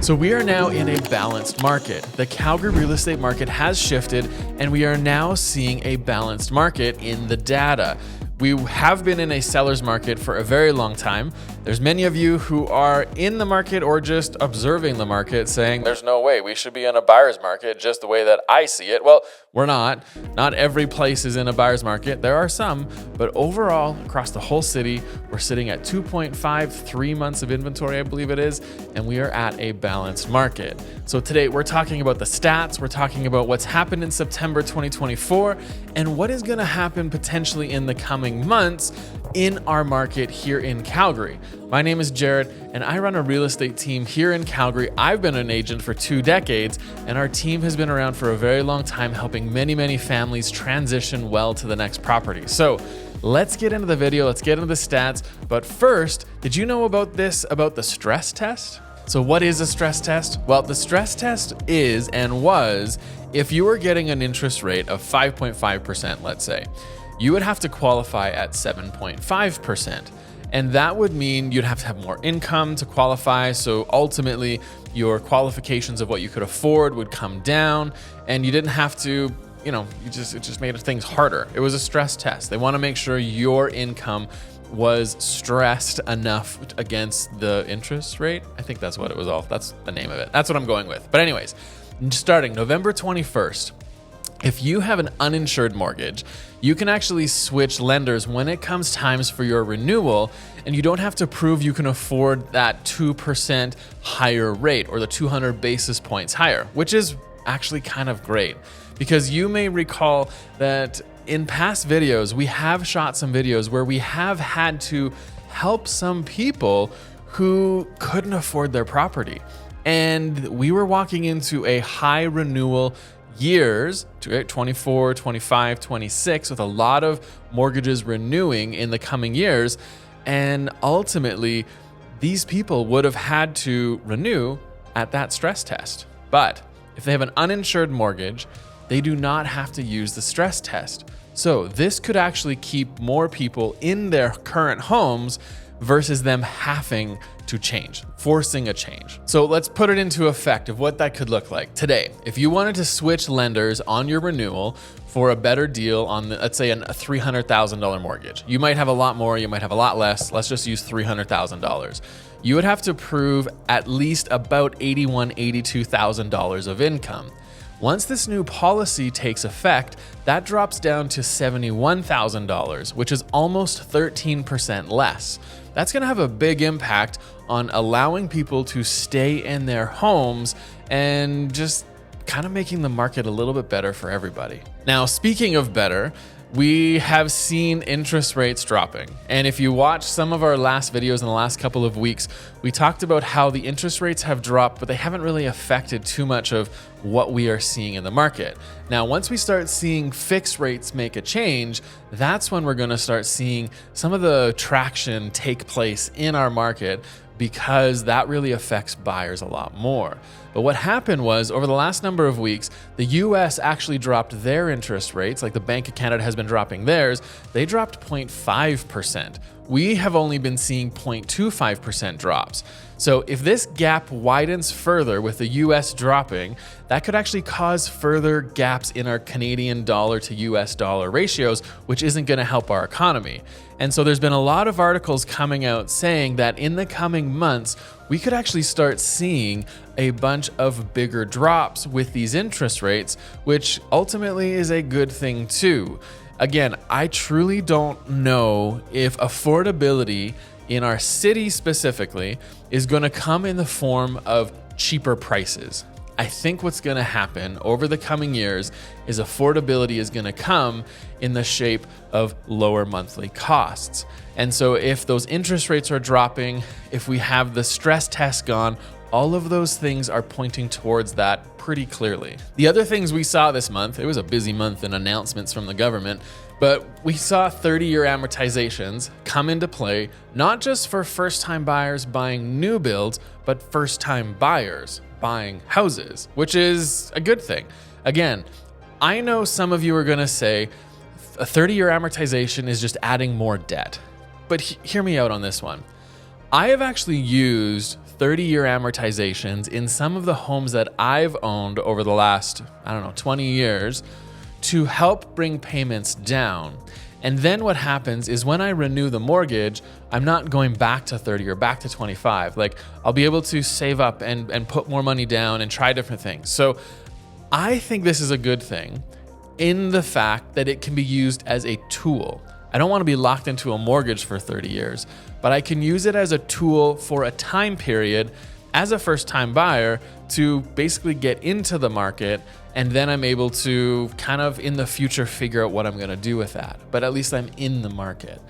So we are now in a balanced market. The Calgary real estate market has shifted, and we are now seeing a balanced market in the data. We have been in a seller's market for a very long time. There's many of you who are in the market or just observing the market saying, there's no way we should be in a buyer's market just the way that I see it. Well, we're not. Not every place is in a buyer's market. There are some, but overall, across the whole city, we're sitting at 2.53 months of inventory, I believe it is, and we are at a balanced market. So today we're talking about the stats, we're talking about what's happened in September 2024, and what is gonna happen potentially in the coming months in our market here in Calgary. My name is Jared, and I run a real estate team here in Calgary. I've been an agent for 2 decades, and our team has been around for a very long time, helping many families transition well to the next property. So let's get into the video, let's get into the stats. But first, did you know about the stress test? So what is a stress test? Well, the stress test is and was if you were getting an interest rate of 5.5%, let's say, you would have to qualify at 7.5%. And that wowould mean you'd have to have more income to qualify. So ultimately, your qualifications of what you could afford would come down, and you didn't have to, it just made things harder. It was a stress test. They want to make sure your income was stressed enough against the interest rate. I think that's what it was that's the name of it. That's what I'm going with. But anyways, starting November 21st, if you have an uninsured mortgage, you can actually switch lenders when it comes times for your renewal, and you don't have to prove you can afford that 2% higher rate or the 200 basis points higher, which is actually kind of great. Because you may recall that in past videos, we have shot some videos where we have had to help some people who couldn't afford their property. And we were walking into a high renewal years, 24, 25, 26, with a lot of mortgages renewing in the coming years. And ultimately, these people would have had to renew at that stress test. But if they have an uninsured mortgage, they do not have to use the stress test. So this could actually keep more people in their current homes versus them having to change, forcing a change. So let's put it into effect of what that could look like. Today, if you wanted to switch lenders on your renewal for a better deal on, let's say, a $300,000 mortgage, you might have a lot more, you might have a lot less. Let's just use $300,000. You would have to prove at least about $81,000, $82,000 of income. Once this new policy takes effect, that drops down to $71,000, which is almost 13% less. That's going to have a big impact on allowing people to stay in their homes and just kind of making the market a little bit better for everybody. Now, speaking of better, we have seen interest rates dropping. And if you watch some of our last videos in the last couple of weeks, we talked about how the interest rates have dropped, but they haven't really affected too much of what we are seeing in the market. Now, once we start seeing fixed rates make a change, that's when we're going to start seeing some of the traction take place in our market, because that really affects buyers a lot more. But what happened was, over the last number of weeks, the US actually dropped their interest rates, like the Bank of Canada has been dropping theirs. They dropped 0.5%. We have only been seeing 0.25% drops. So if this gap widens further with the US dropping, that could actually cause further gaps in our Canadian dollar to US dollar ratios, which isn't going to help our economy. And so there's been a lot of articles coming out saying that in the coming months, we could actually start seeing a bunch of bigger drops with these interest rates, which ultimately is a good thing too. Again, I truly don't know if affordability in our city specifically is going to come in the form of cheaper prices. I think what's going to happen over the coming years is affordability is going to come in the shape of lower monthly costs. And so if those interest rates are dropping, if we have the stress test gone, all of those things are pointing towards that pretty clearly. The other things we saw this month, it was a busy month in announcements from the government, but we saw 30-year amortizations come into play, not just for first-time buyers buying new builds, but first-time buyers buying houses, which is a good thing. Again, I know some of you are gonna say a 30-year amortization is just adding more debt, but hear me out on this one. I have actually used 30-year amortizations in some of the homes that I've owned over the last, 20 years to help bring payments down. And then what happens is when I renew the mortgage, I'm not going back to 30 or back to 25. Like, I'll be able to save up and put more money down and try different things. So I think this is a good thing in the fact that it can be used as a tool. I don't want to be locked into a mortgage for 30 years, but I can use it as a tool for a time period as a first-time buyer to basically get into the market, and then I'm able to kind of in the future figure out what I'm going to do with that. But at least I'm in the market.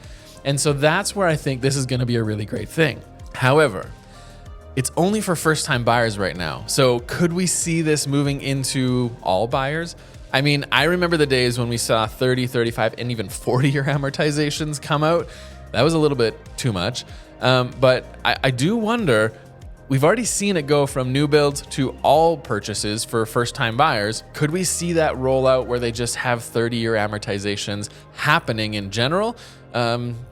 And so that's where I think this is going to be a really great thing. However, it's only for first-time buyers right now. So could we see this moving into all buyers? I mean, I remember the days when we saw 30, 35, and even 40-year amortizations come out. That was a little bit too much. But I do wonder, we've already seen it go from new builds to all purchases for first-time buyers. Could we see that roll out where they just have 30-year amortizations happening in general?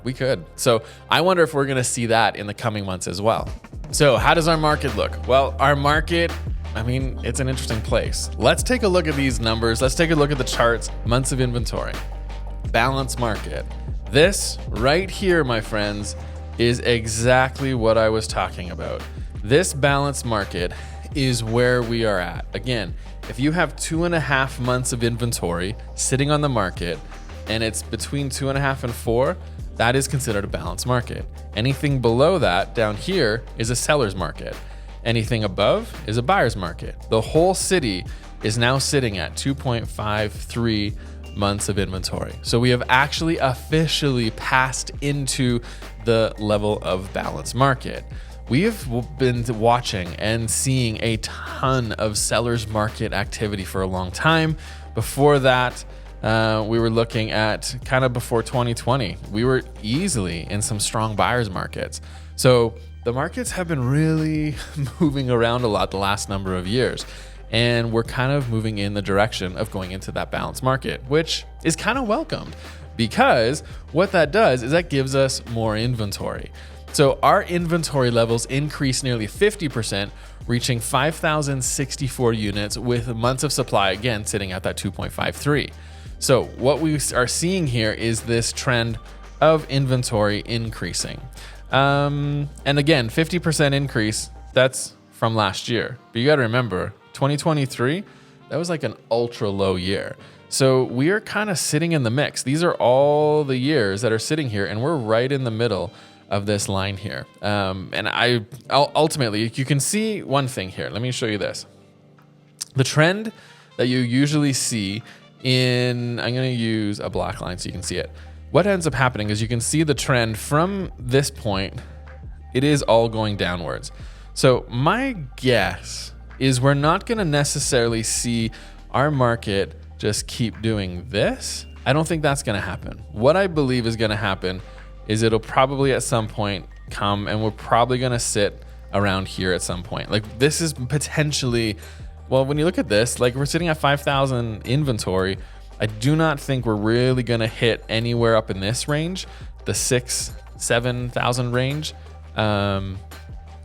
We could. So I wonder if we're going to see that in the coming months as well. So how does our market look? Well, our market, it's an interesting place. Let's take a look at these numbers. Let's take a look at the charts. Months of inventory, balanced market. This right here, my friends, is exactly what I was talking about. This balanced market is where we are at. Again, if you have 2.5 months of inventory sitting on the market and it's between 2.5 and 4, that is considered a balanced market. Anything below that down here is a seller's market. Anything above is a buyer's market. The whole city is now sitting at 2.53 months of inventory. So we have actually officially passed into the level of balanced market. We have been watching and seeing a ton of sellers market activity for a long time. Before that, we were looking at kind of before 2020, we were easily in some strong buyers markets. So the markets have been really moving around a lot the last number of years. And we're kind of moving in the direction of going into that balanced market, which is kind of welcomed because what that does is that gives us more inventory. So our inventory levels increased nearly 50%, reaching 5,064 units with months of supply, again, sitting at that 2.53. So what we are seeing here is this trend of inventory increasing. And again, 50% increase, that's from last year. But you got to remember, 2023, that was like an ultra low year. So we are kind of sitting in the mix. These are all the years that are sitting here, and we're right in the middle of this line here. And ultimately, you can see one thing here. Let me show you this. The trend that you usually see I'm going to use a black line so you can see it. What ends up happening is you can see the trend from this point, it is all going downwards. So my guess is we're not going to necessarily see our market just keep doing this. I don't think that's going to happen. What I believe is going to happen is it'll probably at some point come and we're probably going to sit around here at some point. Like this is potentially, well, when you look at this, like we're sitting at 5,000 inventory. I do not think we're really going to hit anywhere up in this range, the 6,000-7,000 range.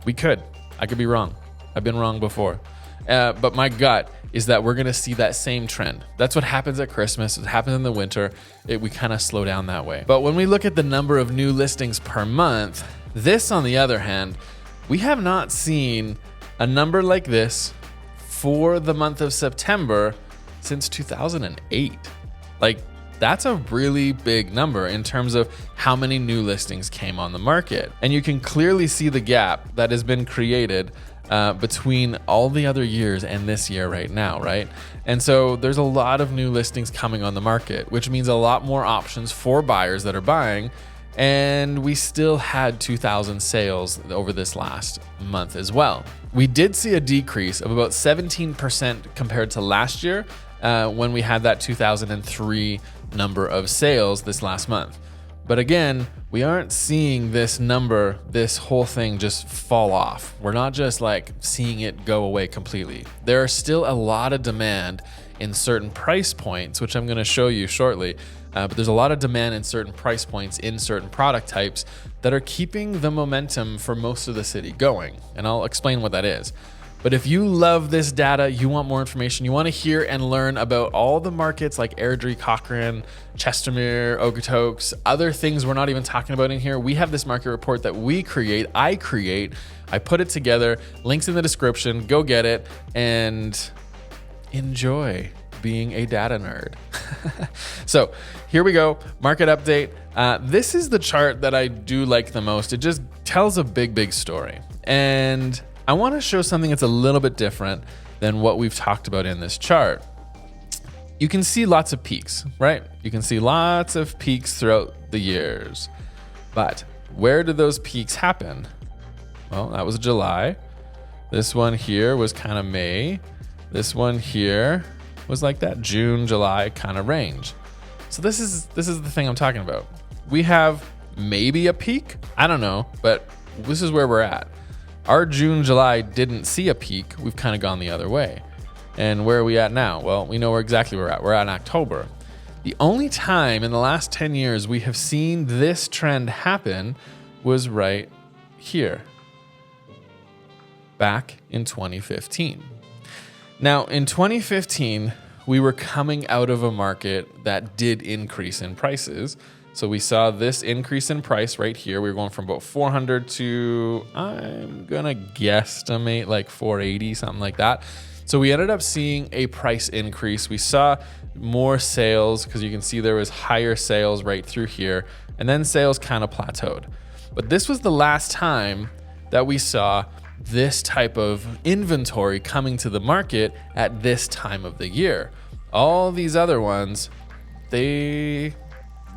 We could. I could be wrong. I've been wrong before. But my gut is that we're going to see that same trend. That's what happens at Christmas. It happens in the winter. We kind of slow down that way. But when we look at the number of new listings per month, this, on the other hand, we have not seen a number like this for the month of September since 2008. Like, that's a really big number in terms of how many new listings came on the market. And you can clearly see the gap that has been created between all the other years and this year right now, right? And so there's a lot of new listings coming on the market, which means a lot more options for buyers that are buying. And we still had 2,000 sales over this last month as well. We did see a decrease of about 17% compared to last year when we had that 2003 number of sales this last month. But again, we aren't seeing this number, this whole thing just fall off. We're not just like seeing it go away completely. There are still a lot of demand in certain price points, which I'm going to show you shortly, But there's a lot of demand in certain price points in certain product types that are keeping the momentum for most of the city going. And I'll explain what that is. But if you love this data, you want more information, you want to hear and learn about all the markets like Airdrie, Cochrane, Chestermere, Okotoks, other things we're not even talking about in here, we have this market report that I put it together, links in the description, go get it, and enjoy being a data nerd. So here we go, market update. This is the chart that I do like the most. It just tells a big story. And I want to show something that's a little bit different than what we've talked about in this chart. You can see lots of peaks, right? You can see lots of peaks throughout the years. But where did those peaks happen? Well, that was July. This one here was kind of May. This one here was like that June, July kind of range. So this is the thing I'm talking about. We have maybe a peak, I don't know, but this is where we're at. Our June, July didn't see a peak. We've kind of gone the other way. And where are we at now? Well, we know exactly where we're at. We're at in October. The only time in the last 10 years we have seen this trend happen was right here, back in 2015. Now, in 2015, we were coming out of a market that did increase in prices. So we saw this increase in price right here. We were going from about 400 to, I'm gonna guesstimate like 480, something like that. So we ended up seeing a price increase. We saw more sales because you can see there was higher sales right through here, and then sales kind of plateaued. But this was the last time that we saw this type of inventory coming to the market at this time of the year. All these other ones, they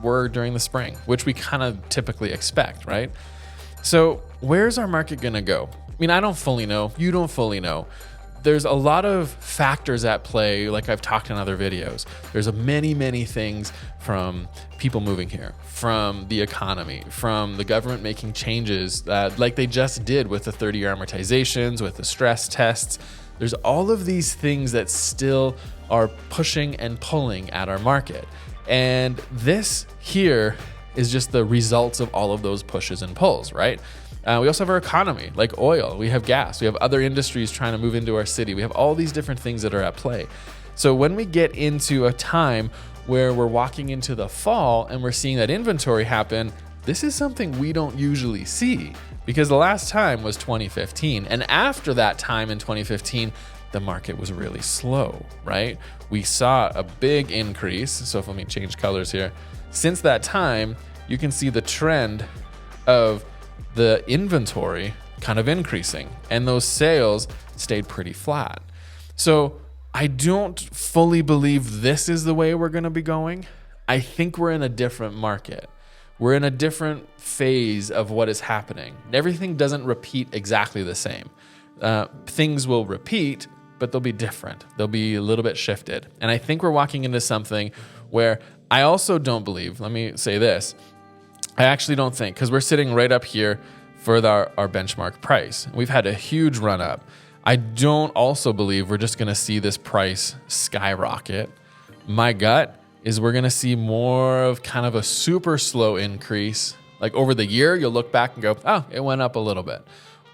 were during the spring, which we kind of typically expect, right? So where's our market gonna go? I mean, I don't fully know. You don't fully know. There's a lot of factors at play, like I've talked in other videos. There's many things, from people moving here, from the economy, from the government making changes like they just did with the 30-year amortizations, with the stress tests. There's all of these things that still are pushing and pulling at our market. And this here is just the results of all of those pushes and pulls, right? We also have our economy, like oil. We have gas. We have other industries trying to move into our city. We have all these different things that are at play. So when we get into a time where we're walking into the fall and we're seeing that inventory happen, this is something we don't usually see, because the last time was 2015. And after that time in 2015, the market was really slow, right? We saw a big increase. So let me change colors here. Since that time, you can see the trend of the inventory kind of increasing, and those sales stayed pretty flat. So I don't fully believe this is the way we're going to be going. I think we're in a different market. We're in a different phase of what is happening. Everything doesn't repeat exactly the same. Things will repeat, but they'll be different. They'll be a little bit shifted. And I think we're walking into something where I also don't believe, let me say this, I actually don't think, because we're sitting right up here for our benchmark price. We've had a huge run up. I don't also believe we're just gonna see this price skyrocket. My gut is we're gonna see more of kind of a super slow increase. Like over the year, you'll look back and go, oh, it went up a little bit.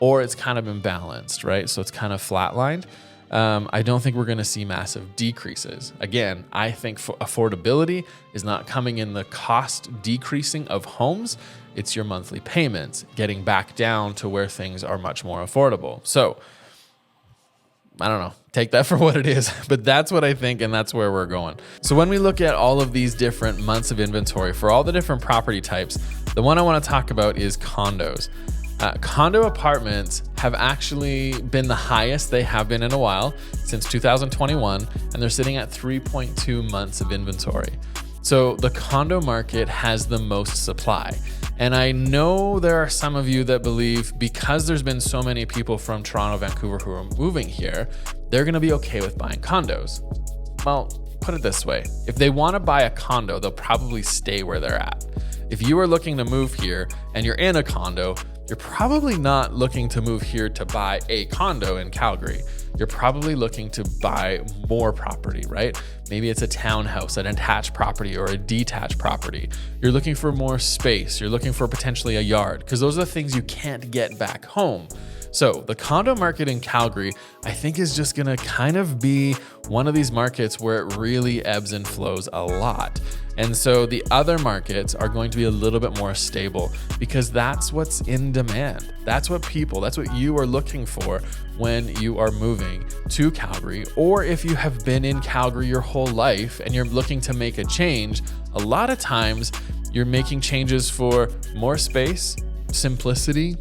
Or it's kind of imbalanced, right? So it's kind of flatlined. I don't think we're going to see massive decreases. Again, I think affordability is not coming in the cost decreasing of homes. It's your monthly payments getting back down to where things are much more affordable. So I don't know, take that for what it is, but that's what I think, and that's where we're going. So when we look at all of these different months of inventory for all the different property types, the one I want to talk about is condos. Condo apartments have actually been the highest they have been in a while, since 2021, and they're sitting at 3.2 months of inventory. So the condo market has the most supply. And I know there are some of you that believe because there's been so many people from Toronto, Vancouver who are moving here, they're gonna be okay with buying condos. Well, put it this way, if they wanna buy a condo, they'll probably stay where they're at. If you are looking to move here and you're in a condo, you're probably not looking to move here to buy a condo in Calgary. You're probably looking to buy more property, right? Maybe it's a townhouse, an attached property, or a detached property. You're looking for more space. You're looking for potentially a yard, because those are the things you can't get back home. So the condo market in Calgary, I think, is just gonna kind of be one of these markets where it really ebbs and flows a lot. And so the other markets are going to be a little bit more stable, because that's what's in demand. That's what you are looking for when you are moving to Calgary. Or if you have been in Calgary your whole life and you're looking to make a change, a lot of times you're making changes for more space, simplicity,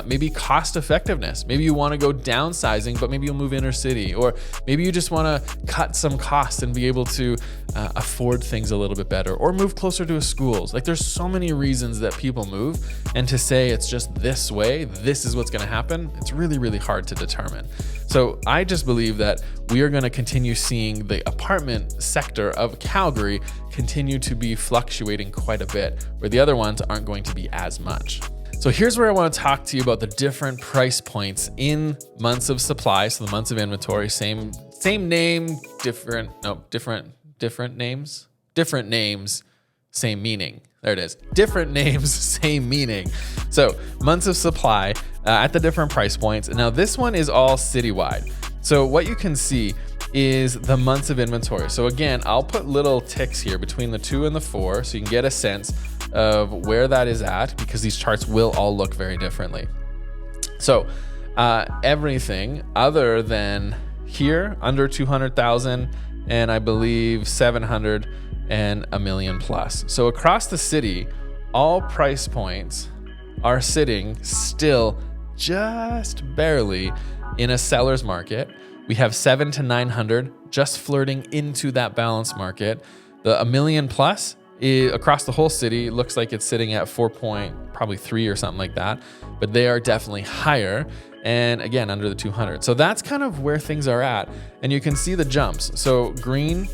maybe cost effectiveness. Maybe you want to go downsizing, but maybe you'll move inner city, or maybe you just want to cut some costs and be able to afford things a little bit better, or move closer to schools. Like, there's so many reasons that people move, and to say it's just this way, this is what's going to happen, it's really, really hard to determine. So I just believe that we are going to continue seeing the apartment sector of Calgary continue to be fluctuating quite a bit, where the other ones aren't going to be as much. So here's where I want to talk to you about the different price points in months of supply. So the months of inventory, same name, different names, same meaning. There it is. Different names, same meaning. So months of supply at the different price points. Now this one is all citywide. So what you can see is the months of inventory. So again, I'll put little ticks here between the 2 and the 4 so you can get a sense of where that is at, because these charts will all look very differently. So everything other than here, under 200,000, and I believe 700 and a million plus. So across the city, all price points are sitting still just barely in a seller's market. We have 700 to 900 just flirting into that balanced market. The a million plus across the whole city looks like it's sitting at 4.3 or something like that, but they are definitely higher, and again under the 200. So that's kind of where things are at, and you can see the jumps. So green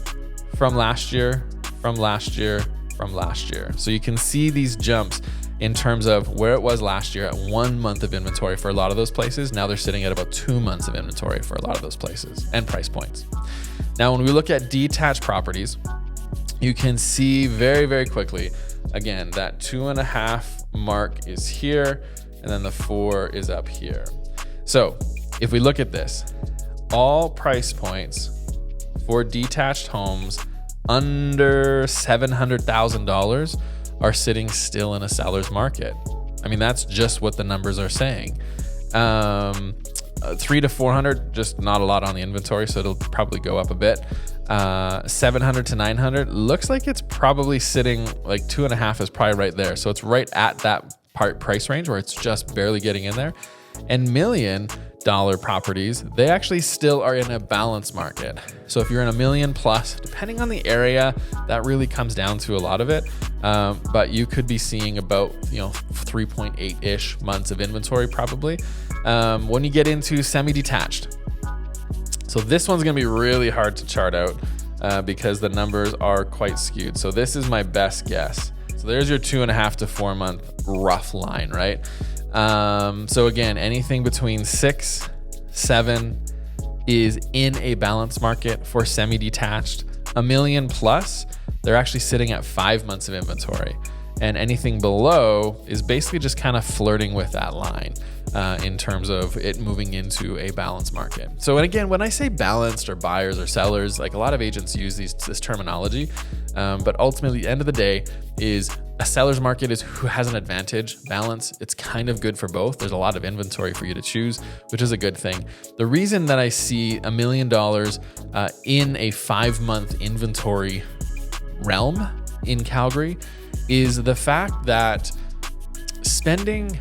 from last year, from last year, from last year. So you can see these jumps in terms of where it was last year at 1 month of inventory for a lot of those places. Now they're sitting at about 2 months of inventory for a lot of those places and price points. Now, when we look at detached properties, you can see very, very quickly, again, that 2.5 mark is here, and then the 4 is up here. So if we look at this, all price points for detached homes under $700,000 are sitting still in a seller's market. I mean, that's just what the numbers are saying. 300 to 400, just not a lot on the inventory, so it'll probably go up a bit. 700 to 900 looks like it's probably sitting like 2.5 is probably right there. So it's right at that price range where it's just barely getting in there. And $1 million properties, they actually still are in a balanced market. So if you're in $1 million plus, depending on the area, that really comes down to a lot of it. But you could be seeing about 3.8-ish months of inventory probably. When you get into semi-detached, so this one's gonna be really hard to chart out because the numbers are quite skewed. So this is my best guess. So there's your 2.5 to 4 month rough line, right? So again, anything between 6, 7 is in a balanced market for semi-detached. $1 million plus, they're actually sitting at 5 months of inventory. And anything below is basically just kind of flirting with that line in terms of it moving into a balanced market. So, and again, when I say balanced or buyers or sellers, like a lot of agents use this terminology, but ultimately, the end of the day is a seller's market is who has an advantage. Balance, it's kind of good for both. There's a lot of inventory for you to choose, which is a good thing. The reason that I see $1 million in a 5 month inventory realm in Calgary is the fact that spending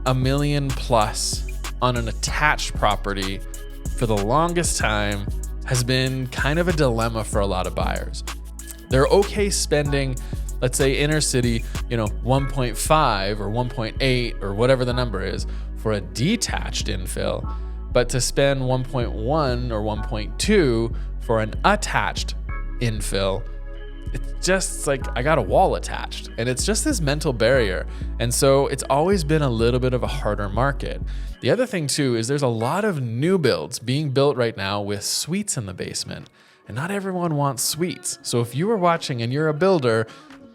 $1 million plus on an attached property for the longest time has been kind of a dilemma for a lot of buyers. They're okay spending, let's say inner city, 1.5 or 1.8 or whatever the number is for a detached infill, but to spend 1.1 or 1.2 for an attached infill, it's just like I got a wall attached, and it's just this mental barrier. And so it's always been a little bit of a harder market. The other thing too is there's a lot of new builds being built right now with suites in the basement, and not everyone wants suites. So if you are watching and you're a builder,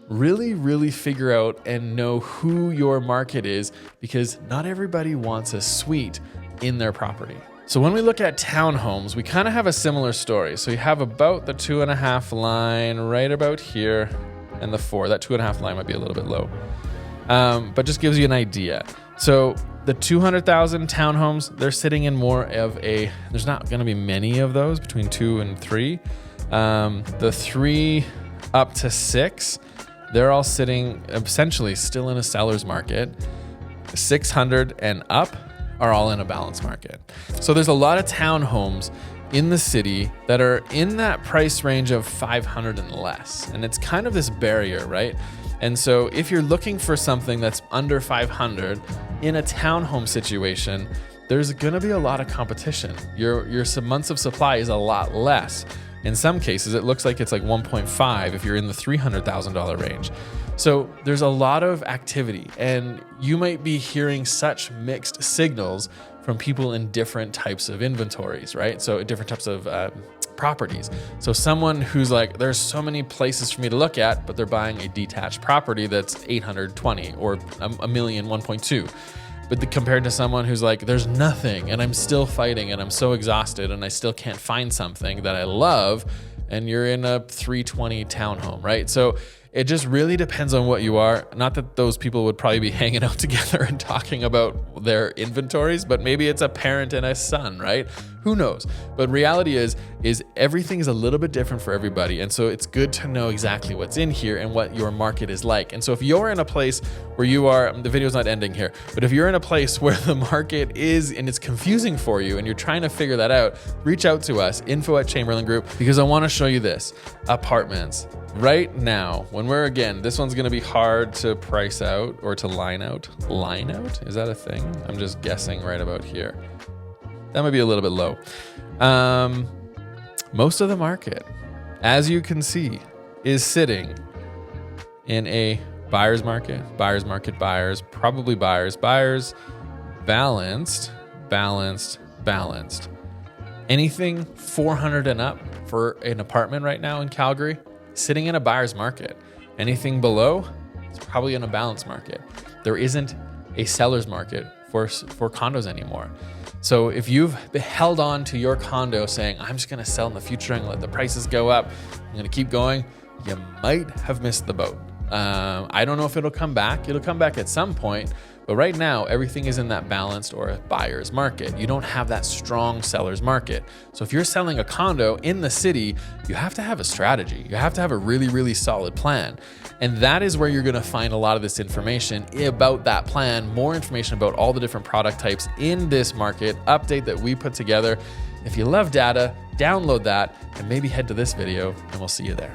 really figure out and know who your market is, because not everybody wants a suite in their property. So when we look at townhomes, we kind of have a similar story. So you have about the 2.5 line right about here, and the 4. That 2.5 line might be a little bit low, but just gives you an idea. So the 200,000 townhomes, they're sitting in more of a, there's not going to be many of those between 2 and 3. The 3 up to 6, they're all sitting essentially still in a seller's market. 600 and up are all in a balanced market. So there's a lot of townhomes in the city that are in that price range of 500 and less. And it's kind of this barrier, right? And so if you're looking for something that's under 500 in a townhome situation, there's gonna be a lot of competition. Your months of supply is a lot less. In some cases, it looks like it's like 1.5 if you're in the $300,000 range. So there's a lot of activity, and you might be hearing such mixed signals from people in different types of inventories, right? So different types of properties. So someone who's like, there's so many places for me to look at, but they're buying a detached property that's 820 or a million, 1.2. But compared to someone who's like, there's nothing and I'm still fighting and I'm so exhausted and I still can't find something that I love, and you're in a 320 townhome, right? So it just really depends on what you are. Not that those people would probably be hanging out together and talking about their inventories, but maybe it's a parent and a son, right? Who knows? But reality is everything is a little bit different for everybody. And so it's good to know exactly what's in here and what your market is like. And so if you're in a place where you are, the video's not ending here, but if you're in a place where the market is and it's confusing for you and you're trying to figure that out, reach out to us, info@Chamberlain Group, because I want to show you this. Apartments. Right now, when we're, again, this one's gonna be hard to price out or to line out. Line out? Is that a thing? I'm just guessing right about here. That might be a little bit low. Most of the market, as you can see, is sitting in a buyer's market, probably buyers, balanced. Anything 400 and up for an apartment right now in Calgary, sitting in a buyer's market. Anything below, it's probably in a balanced market. There isn't a seller's market for condos anymore. So if you've held on to your condo saying, I'm just gonna sell in the future and let the prices go up, I'm gonna keep going, you might have missed the boat. I don't know if it'll come back. It'll come back at some point, but right now everything is in that balanced or a buyer's market. You don't have that strong seller's market. So if you're selling a condo in the city, you have to have a strategy. You have to have a really solid plan. And that is where you're gonna find a lot of this information about that plan, more information about all the different product types in this market update that we put together. If you love data, download that and maybe head to this video, and we'll see you there.